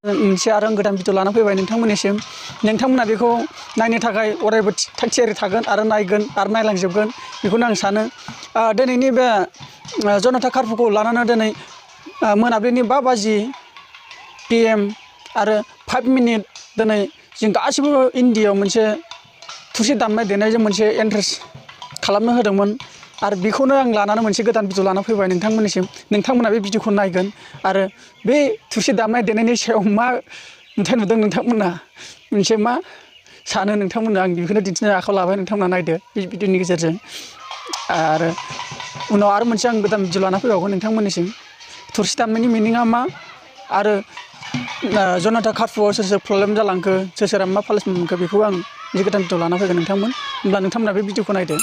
मोनसे आरो आं गोदान भिडिअ लाना फैबाय नोंथांमोननिसिम नोंथांमोना बेखौ नायनो थाखाय अरायबो थाग थियारि थागोन आरो नायगोन आरो नायलांजोबगोन बेखौनो आं सानो दिनैनि बे जनता काफुखौ लानानै दिनै मोनाबिलिनि 5 बाजि PM आरो 5 मिनिट दिनै जों गासिबो इन्डियायाव मोनसे थुरसि दामनाय देनायजों मोनसे इन्ट्रेस्ट खालामनो होदोंमोन आरो बेखौनो आं लानानै मोनसे गोदान भिडिअ लाना फैबाय नोंथांमोननिसिम नोंथांमोना बे भिडिअखौ नायगोन आरो बे थुरसि दामनाय देनायनि सायाव मा नुथाय नुदों नोंथांमोना मोनसे मा सानो नोंथांमोना आं बेखौनो दिन्थिनो आखायाव लाबाय नोंथांमोना नायदो बे भिडिअनि गेजेरजों आरो उनाव आरो मोनसे आं गोदान भिडिअ लाना फैबावगोन नोंथांमोननिसिम थुरसि दामनायनि मिनिङा मा आरो जनता काफुआव सोर सोर प्रब्लेम जालांखो सोर सोरा मा पानिशमेन्ट मोनखो बेखौ आं मोनसे गोदान भिडिअ लाना फैगोन नोंथांमोन होमब्ला नोंथांमोना बे भिडिअखौ नायदो।